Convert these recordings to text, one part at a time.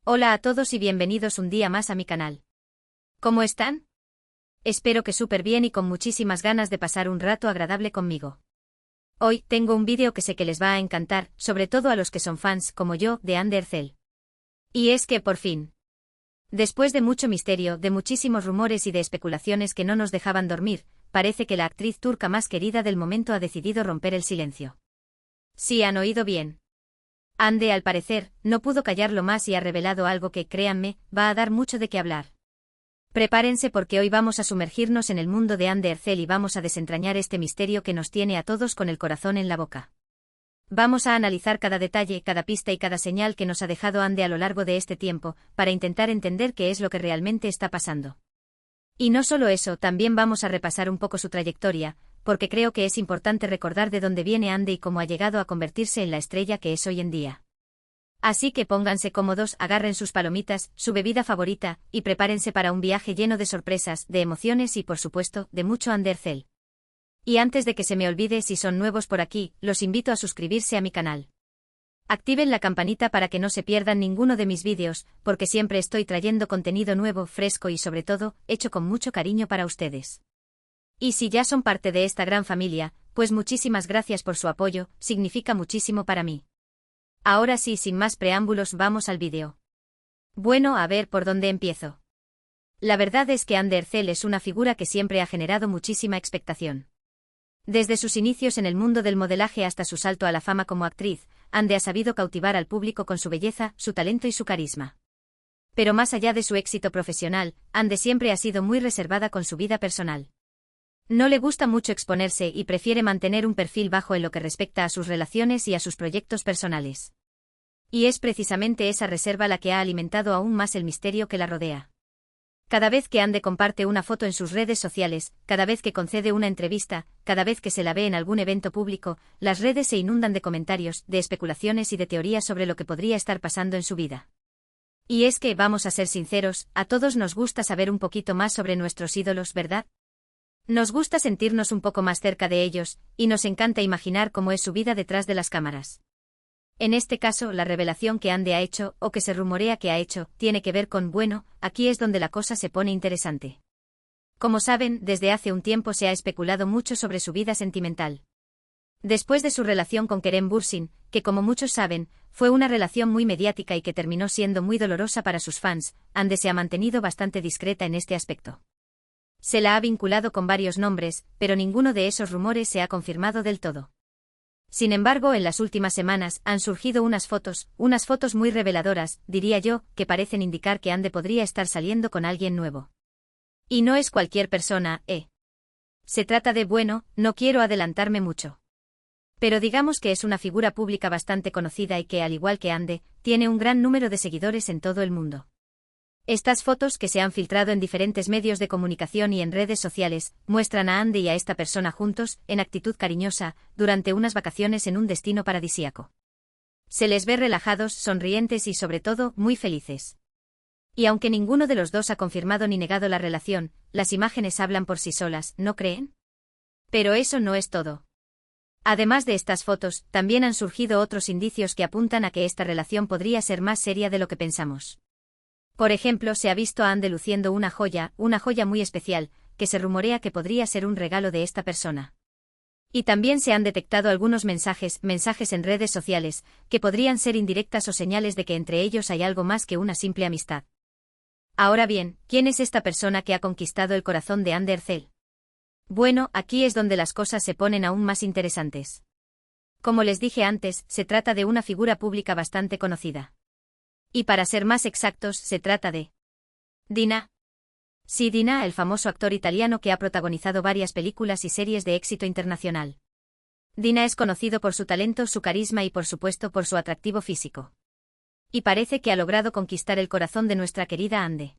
Hola a todos y bienvenidos un día más a mi canal. ¿Cómo están? Espero que súper bien y con muchísimas ganas de pasar un rato agradable conmigo. Hoy tengo un vídeo que sé que les va a encantar, sobre todo a los que son fans, como yo, de Undercell. Y es que por fin. Después de mucho misterio, de muchísimos rumores y de especulaciones que no nos dejaban dormir, parece que la actriz turca más querida del momento ha decidido romper el silencio. Sí, han oído bien. Hande, al parecer, no pudo callarlo más y ha revelado algo que, créanme, va a dar mucho de qué hablar. Prepárense porque hoy vamos a sumergirnos en el mundo de Undercell y vamos a desentrañar este misterio que nos tiene a todos con el corazón en la boca. Vamos a analizar cada detalle, cada pista y cada señal que nos ha dejado Hande a lo largo de este tiempo, para intentar entender qué es lo que realmente está pasando. Y no solo eso, también vamos a repasar un poco su trayectoria, porque creo que es importante recordar de dónde viene Hande y cómo ha llegado a convertirse en la estrella que es hoy en día. Así que pónganse cómodos, agarren sus palomitas, su bebida favorita, y prepárense para un viaje lleno de sorpresas, de emociones y por supuesto, de mucho Undercell. Y antes de que se me olvide, si son nuevos por aquí, los invito a suscribirse a mi canal. Activen la campanita para que no se pierdan ninguno de mis vídeos, porque siempre estoy trayendo contenido nuevo, fresco y sobre todo, hecho con mucho cariño para ustedes. Y si ya son parte de esta gran familia, pues muchísimas gracias por su apoyo, significa muchísimo para mí. Ahora sí, sin más preámbulos, vamos al vídeo. Bueno, a ver por dónde empiezo. La verdad es que Undercell es una figura que siempre ha generado muchísima expectación. Desde sus inicios en el mundo del modelaje hasta su salto a la fama como actriz, Hande ha sabido cautivar al público con su belleza, su talento y su carisma. Pero más allá de su éxito profesional, Hande siempre ha sido muy reservada con su vida personal. No le gusta mucho exponerse y prefiere mantener un perfil bajo en lo que respecta a sus relaciones y a sus proyectos personales. Y es precisamente esa reserva la que ha alimentado aún más el misterio que la rodea. Cada vez que Hande comparte una foto en sus redes sociales, cada vez que concede una entrevista, cada vez que se la ve en algún evento público, las redes se inundan de comentarios, de especulaciones y de teorías sobre lo que podría estar pasando en su vida. Y es que, vamos a ser sinceros, a todos nos gusta saber un poquito más sobre nuestros ídolos, ¿verdad? Nos gusta sentirnos un poco más cerca de ellos, y nos encanta imaginar cómo es su vida detrás de las cámaras. En este caso, la revelación que Hande ha hecho, o que se rumorea que ha hecho, tiene que ver con, bueno, aquí es donde la cosa se pone interesante. Como saben, desde hace un tiempo se ha especulado mucho sobre su vida sentimental. Después de su relación con Kerem Bürsin, que como muchos saben, fue una relación muy mediática y que terminó siendo muy dolorosa para sus fans, Hande se ha mantenido bastante discreta en este aspecto. Se la ha vinculado con varios nombres, pero ninguno de esos rumores se ha confirmado del todo. Sin embargo, en las últimas semanas han surgido unas fotos muy reveladoras, diría yo, que parecen indicar que Hande podría estar saliendo con alguien nuevo. Y no es cualquier persona, Se trata de, bueno, no quiero adelantarme mucho. Pero digamos que es una figura pública bastante conocida y que, al igual que Hande, tiene un gran número de seguidores en todo el mundo. Estas fotos, que se han filtrado en diferentes medios de comunicación y en redes sociales, muestran a Hande y a esta persona juntos, en actitud cariñosa, durante unas vacaciones en un destino paradisíaco. Se les ve relajados, sonrientes y sobre todo, muy felices. Y aunque ninguno de los dos ha confirmado ni negado la relación, las imágenes hablan por sí solas, ¿no creen? Pero eso no es todo. Además de estas fotos, también han surgido otros indicios que apuntan a que esta relación podría ser más seria de lo que pensamos. Por ejemplo, se ha visto a Hande luciendo una joya muy especial, que se rumorea que podría ser un regalo de esta persona. Y también se han detectado algunos mensajes en redes sociales, que podrían ser indirectas o señales de que entre ellos hay algo más que una simple amistad. Ahora bien, ¿quién es esta persona que ha conquistado el corazón de Undercell? Bueno, aquí es donde las cosas se ponen aún más interesantes. Como les dije antes, se trata de una figura pública bastante conocida. Y para ser más exactos, se trata de Dina. Sí, Dina, el famoso actor italiano que ha protagonizado varias películas y series de éxito internacional. Dina es conocido por su talento, su carisma y por supuesto por su atractivo físico. Y parece que ha logrado conquistar el corazón de nuestra querida Hande.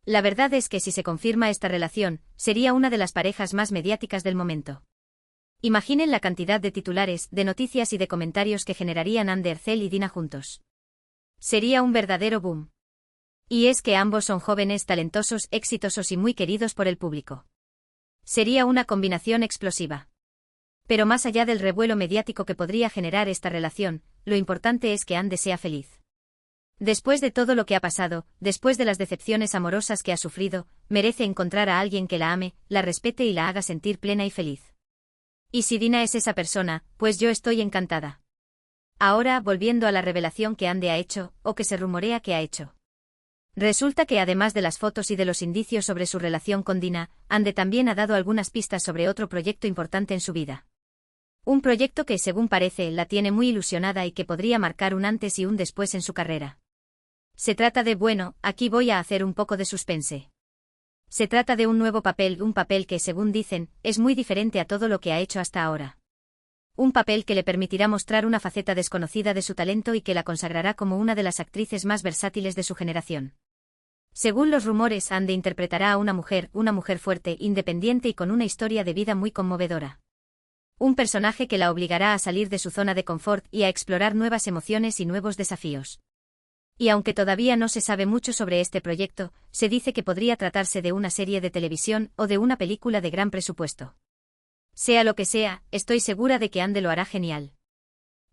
La verdad es que si se confirma esta relación, sería una de las parejas más mediáticas del momento. Imaginen la cantidad de titulares, de noticias y de comentarios que generarían Undercell y Dina juntos. Sería un verdadero boom. Y es que ambos son jóvenes, talentosos, exitosos y muy queridos por el público. Sería una combinación explosiva. Pero más allá del revuelo mediático que podría generar esta relación, lo importante es que Hande sea feliz. Después de todo lo que ha pasado, después de las decepciones amorosas que ha sufrido, merece encontrar a alguien que la ame, la respete y la haga sentir plena y feliz. Y si Dina es esa persona, pues yo estoy encantada. Ahora, volviendo a la revelación que Ande ha hecho, o que se rumorea que ha hecho. Resulta que además de las fotos y de los indicios sobre su relación con Dina, Ande también ha dado algunas pistas sobre otro proyecto importante en su vida. Un proyecto que, según parece, la tiene muy ilusionada y que podría marcar un antes y un después en su carrera. Se trata de, bueno, aquí voy a hacer un poco de suspense. Se trata de un nuevo papel, un papel que, según dicen, es muy diferente a todo lo que ha hecho hasta ahora. Un papel que le permitirá mostrar una faceta desconocida de su talento y que la consagrará como una de las actrices más versátiles de su generación. Según los rumores, Ande interpretará a una mujer fuerte, independiente y con una historia de vida muy conmovedora. Un personaje que la obligará a salir de su zona de confort y a explorar nuevas emociones y nuevos desafíos. Y aunque todavía no se sabe mucho sobre este proyecto, se dice que podría tratarse de una serie de televisión o de una película de gran presupuesto. Sea lo que sea, estoy segura de que Ande lo hará genial.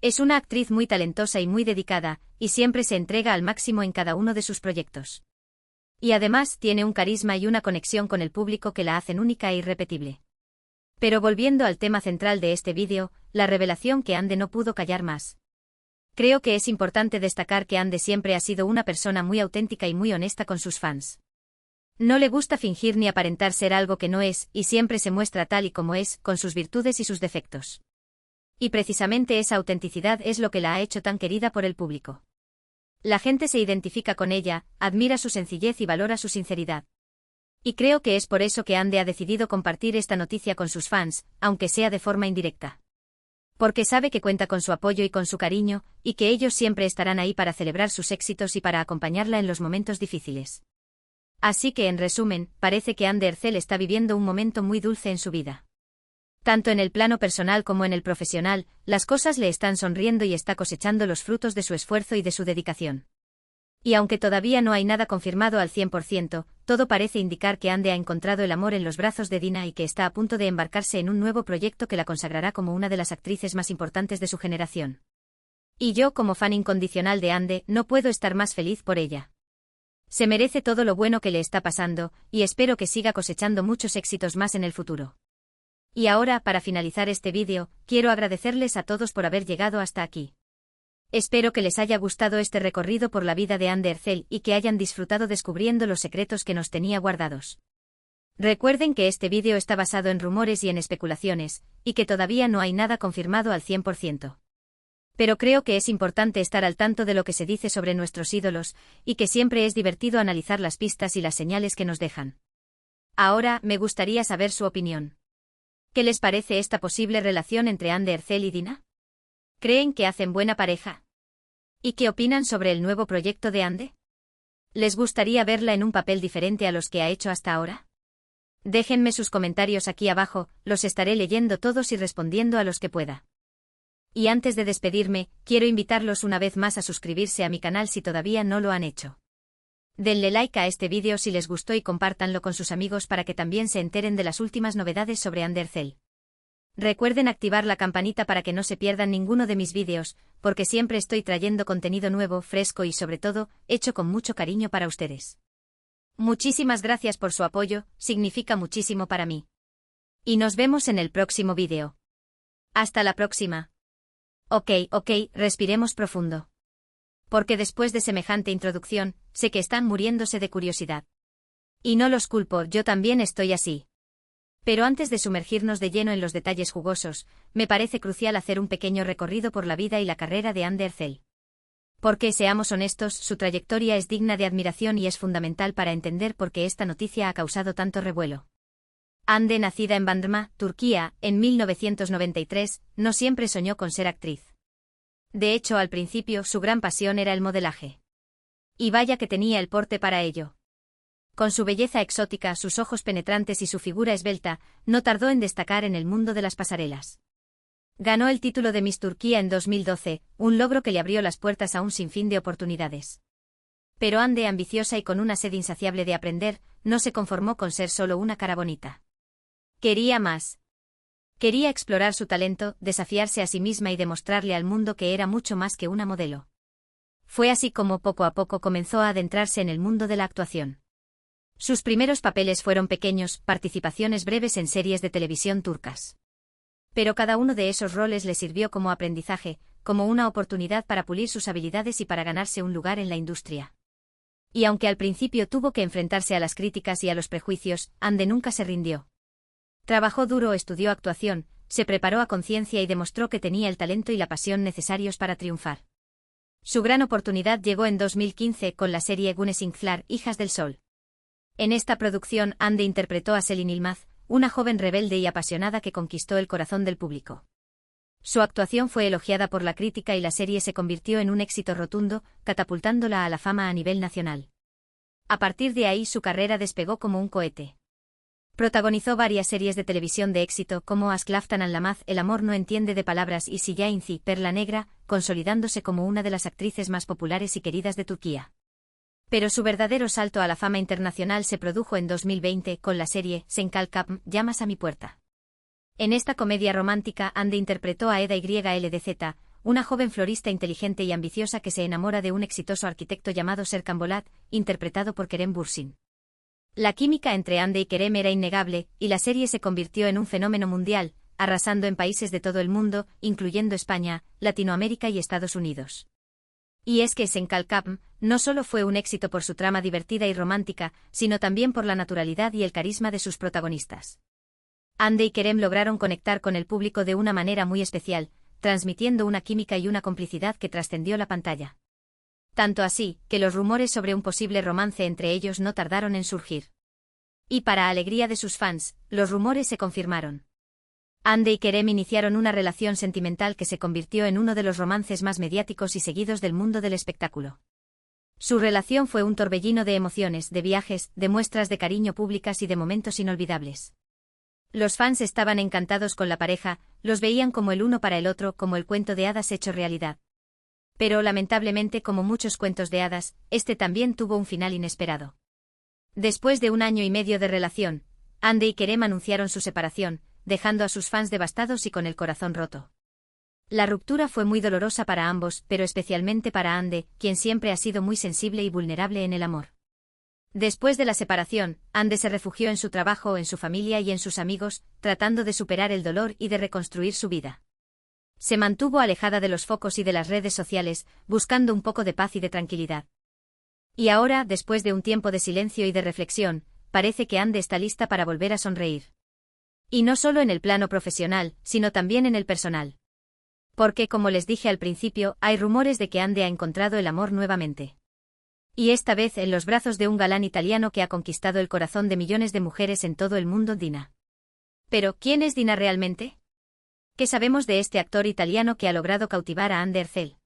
Es una actriz muy talentosa y muy dedicada, y siempre se entrega al máximo en cada uno de sus proyectos. Y además tiene un carisma y una conexión con el público que la hacen única e irrepetible. Pero volviendo al tema central de este vídeo, la revelación que Ande no pudo callar más. Creo que es importante destacar que Ande siempre ha sido una persona muy auténtica y muy honesta con sus fans. No le gusta fingir ni aparentar ser algo que no es, y siempre se muestra tal y como es, con sus virtudes y sus defectos. Y precisamente esa autenticidad es lo que la ha hecho tan querida por el público. La gente se identifica con ella, admira su sencillez y valora su sinceridad. Y creo que es por eso que Ande ha decidido compartir esta noticia con sus fans, aunque sea de forma indirecta. Porque sabe que cuenta con su apoyo y con su cariño, y que ellos siempre estarán ahí para celebrar sus éxitos y para acompañarla en los momentos difíciles. Así que, en resumen, parece que Ande Ercel está viviendo un momento muy dulce en su vida. Tanto en el plano personal como en el profesional, las cosas le están sonriendo y está cosechando los frutos de su esfuerzo y de su dedicación. Y aunque todavía no hay nada confirmado al 100%, todo parece indicar que Ande ha encontrado el amor en los brazos de Dina y que está a punto de embarcarse en un nuevo proyecto que la consagrará como una de las actrices más importantes de su generación. Y yo, como fan incondicional de Ande, no puedo estar más feliz por ella. Se merece todo lo bueno que le está pasando, y espero que siga cosechando muchos éxitos más en el futuro. Y ahora, para finalizar este vídeo, quiero agradecerles a todos por haber llegado hasta aquí. Espero que les haya gustado este recorrido por la vida de Ande Ercel y que hayan disfrutado descubriendo los secretos que nos tenía guardados. Recuerden que este vídeo está basado en rumores y en especulaciones, y que todavía no hay nada confirmado al 100%. Pero creo que es importante estar al tanto de lo que se dice sobre nuestros ídolos, y que siempre es divertido analizar las pistas y las señales que nos dejan. Ahora, me gustaría saber su opinión. ¿Qué les parece esta posible relación entre Ande Ercel y Dina? ¿Creen que hacen buena pareja? ¿Y qué opinan sobre el nuevo proyecto de Ande? ¿Les gustaría verla en un papel diferente a los que ha hecho hasta ahora? Déjenme sus comentarios aquí abajo, los estaré leyendo todos y respondiendo a los que pueda. Y antes de despedirme, quiero invitarlos una vez más a suscribirse a mi canal si todavía no lo han hecho. Denle like a este vídeo si les gustó y compártanlo con sus amigos para que también se enteren de las últimas novedades sobre Ande Ercel. Recuerden activar la campanita para que no se pierdan ninguno de mis vídeos, porque siempre estoy trayendo contenido nuevo, fresco y sobre todo, hecho con mucho cariño para ustedes. Muchísimas gracias por su apoyo, significa muchísimo para mí. Y nos vemos en el próximo vídeo. Hasta la próxima. Ok, respiremos profundo. Porque después de semejante introducción, sé que están muriéndose de curiosidad. Y no los culpo, yo también estoy así. Pero antes de sumergirnos de lleno en los detalles jugosos, me parece crucial hacer un pequeño recorrido por la vida y la carrera de Ande Ercel. Porque, seamos honestos, su trayectoria es digna de admiración y es fundamental para entender por qué esta noticia ha causado tanto revuelo. Ande, nacida en Bandırma, Turquía, en 1993, no siempre soñó con ser actriz. De hecho, al principio, su gran pasión era el modelaje. Y vaya que tenía el porte para ello. Con su belleza exótica, sus ojos penetrantes y su figura esbelta, no tardó en destacar en el mundo de las pasarelas. Ganó el título de Miss Turquía en 2012, un logro que le abrió las puertas a un sinfín de oportunidades. Pero Ande, ambiciosa y con una sed insaciable de aprender, no se conformó con ser solo una cara bonita. Quería más. Quería explorar su talento, desafiarse a sí misma y demostrarle al mundo que era mucho más que una modelo. fue así como poco a poco comenzó a adentrarse en el mundo de la actuación. Sus primeros papeles fueron pequeños, participaciones breves en series de televisión turcas. Pero cada uno de esos roles le sirvió como aprendizaje, como una oportunidad para pulir sus habilidades y para ganarse un lugar en la industria. Y aunque al principio tuvo que enfrentarse a las críticas y a los prejuicios, Ande nunca se rindió. Trabajó duro, estudió actuación, se preparó a conciencia y demostró que tenía el talento y la pasión necesarios para triunfar. Su gran oportunidad llegó en 2015 con la serie Güneşler, Hijas del Sol. En esta producción, Ande interpretó a Selin Yılmaz, una joven rebelde y apasionada que conquistó el corazón del público. Su actuación fue elogiada por la crítica y la serie se convirtió en un éxito rotundo, catapultándola a la fama a nivel nacional. A partir de ahí su carrera despegó como un cohete. Protagonizó varias series de televisión de éxito como Aşk Laftan Anlamaz, El amor no entiende de palabras y Silla Inci, Perla Negra, consolidándose como una de las actrices más populares y queridas de Turquía. Pero su verdadero salto a la fama internacional se produjo en 2020 con la serie Sen Kalkapm, Llamas a mi puerta. En esta comedia romántica, Ande interpretó a Eda YLDZ, una joven florista inteligente y ambiciosa que se enamora de un exitoso arquitecto llamado Serkan Bolat, interpretado por Kerem Bürsin. La química entre Ande y Kerem era innegable, y la serie se convirtió en un fenómeno mundial, arrasando en países de todo el mundo, incluyendo España, Latinoamérica y Estados Unidos. Y es que Sen Kalkapm no solo fue un éxito por su trama divertida y romántica, sino también por la naturalidad y el carisma de sus protagonistas. Ande y Kerem lograron conectar con el público de una manera muy especial, transmitiendo una química y una complicidad que trascendió la pantalla. Tanto así, que los rumores sobre un posible romance entre ellos no tardaron en surgir. Y para alegría de sus fans, los rumores se confirmaron. Ande y Kerem iniciaron una relación sentimental que se convirtió en uno de los romances más mediáticos y seguidos del mundo del espectáculo. Su relación fue un torbellino de emociones, de viajes, de muestras de cariño públicas y de momentos inolvidables. Los fans estaban encantados con la pareja, los veían como el uno para el otro, como el cuento de hadas hecho realidad. Pero lamentablemente, como muchos cuentos de hadas, este también tuvo un final inesperado. Después de 1 año y medio de relación, Ande y Kerem anunciaron su separación, dejando a sus fans devastados y con el corazón roto. La ruptura fue muy dolorosa para ambos, pero especialmente para Ande, quien siempre ha sido muy sensible y vulnerable en el amor. Después de la separación, Ande se refugió en su trabajo, en su familia y en sus amigos, tratando de superar el dolor y de reconstruir su vida. Se mantuvo alejada de los focos y de las redes sociales, buscando un poco de paz y de tranquilidad. Y ahora, después de un tiempo de silencio y de reflexión, parece que Ande está lista para volver a sonreír. Y no solo en el plano profesional, sino también en el personal. Porque, como les dije al principio, hay rumores de que Ande ha encontrado el amor nuevamente. Y esta vez en los brazos de un galán italiano que ha conquistado el corazón de millones de mujeres en todo el mundo, Dina. Pero, ¿quién es Dina realmente? ¿Qué sabemos de este actor italiano que ha logrado cautivar a Ande Ercel?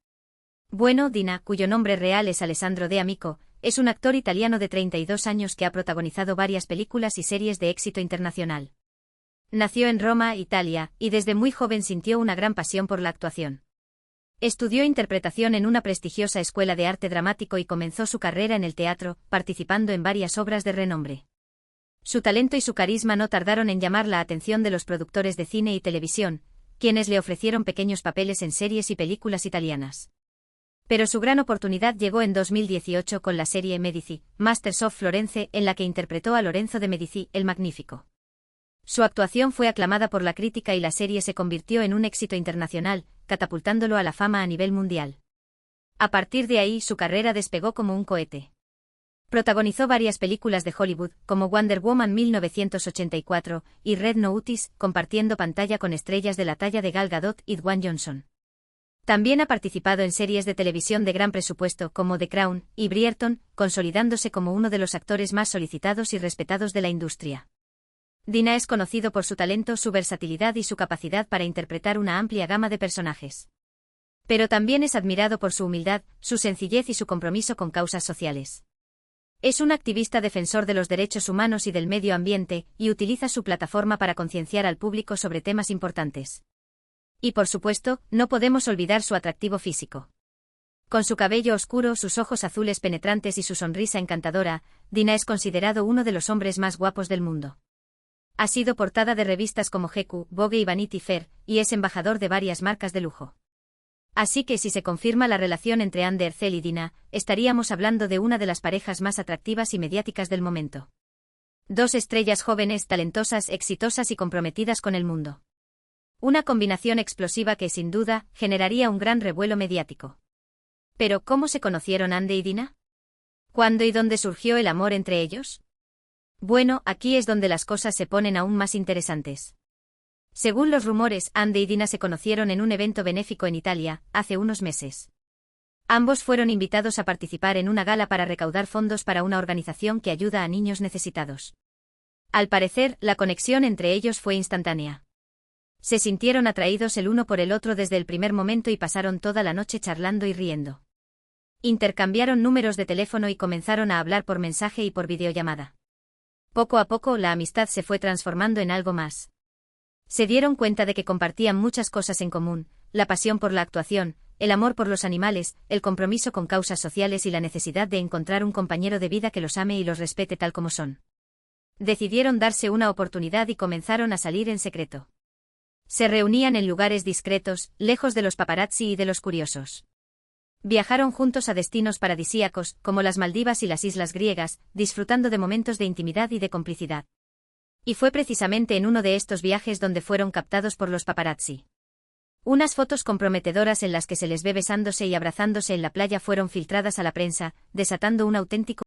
Bueno, Dina, cuyo nombre real es Alessandro De Amico, es un actor italiano de 32 años que ha protagonizado varias películas y series de éxito internacional. Nació en Roma, Italia, y desde muy joven sintió una gran pasión por la actuación. Estudió interpretación en una prestigiosa escuela de arte dramático y comenzó su carrera en el teatro, participando en varias obras de renombre. Su talento y su carisma no tardaron en llamar la atención de los productores de cine y televisión, quienes le ofrecieron pequeños papeles en series y películas italianas. Pero su gran oportunidad llegó en 2018 con la serie Medici, Masters of Florence, en la que interpretó a Lorenzo de Medici, el Magnífico. Su actuación fue aclamada por la crítica y la serie se convirtió en un éxito internacional, catapultándolo a la fama a nivel mundial. A partir de ahí su carrera despegó como un cohete. Protagonizó varias películas de Hollywood, como Wonder Woman 1984 y Red Notice, compartiendo pantalla con estrellas de la talla de Gal Gadot y Dwayne Johnson. También ha participado en series de televisión de gran presupuesto como The Crown y Bridgerton, consolidándose como uno de los actores más solicitados y respetados de la industria. Dina es conocido por su talento, su versatilidad y su capacidad para interpretar una amplia gama de personajes. Pero también es admirado por su humildad, su sencillez y su compromiso con causas sociales. Es un activista defensor de los derechos humanos y del medio ambiente, y utiliza su plataforma para concienciar al público sobre temas importantes. Y por supuesto, no podemos olvidar su atractivo físico. Con su cabello oscuro, sus ojos azules penetrantes y su sonrisa encantadora, Dina es considerado uno de los hombres más guapos del mundo. Ha sido portada de revistas como GQ, Vogue y Vanity Fair, y es embajador de varias marcas de lujo. Así que si se confirma la relación entre Ander Ercel y Dina, estaríamos hablando de una de las parejas más atractivas y mediáticas del momento. Dos estrellas jóvenes, talentosas, exitosas y comprometidas con el mundo. Una combinación explosiva que, sin duda, generaría un gran revuelo mediático. Pero, ¿cómo se conocieron Ande y Dina? ¿Cuándo y dónde surgió el amor entre ellos? Bueno, aquí es donde las cosas se ponen aún más interesantes. Según los rumores, Ande y Dina se conocieron en un evento benéfico en Italia, hace unos meses. Ambos fueron invitados a participar en una gala para recaudar fondos para una organización que ayuda a niños necesitados. Al parecer, la conexión entre ellos fue instantánea. Se sintieron atraídos el uno por el otro desde el primer momento y pasaron toda la noche charlando y riendo. Intercambiaron números de teléfono y comenzaron a hablar por mensaje y por videollamada. Poco a poco, la amistad se fue transformando en algo más. Se dieron cuenta de que compartían muchas cosas en común: la pasión por la actuación, el amor por los animales, el compromiso con causas sociales y la necesidad de encontrar un compañero de vida que los ame y los respete tal como son. Decidieron darse una oportunidad y comenzaron a salir en secreto. Se reunían en lugares discretos, lejos de los paparazzi y de los curiosos. Viajaron juntos a destinos paradisíacos, como las Maldivas y las islas griegas, disfrutando de momentos de intimidad y de complicidad. Y fue precisamente en uno de estos viajes donde fueron captados por los paparazzi. Unas fotos comprometedoras en las que se les ve besándose y abrazándose en la playa fueron filtradas a la prensa, desatando un auténtico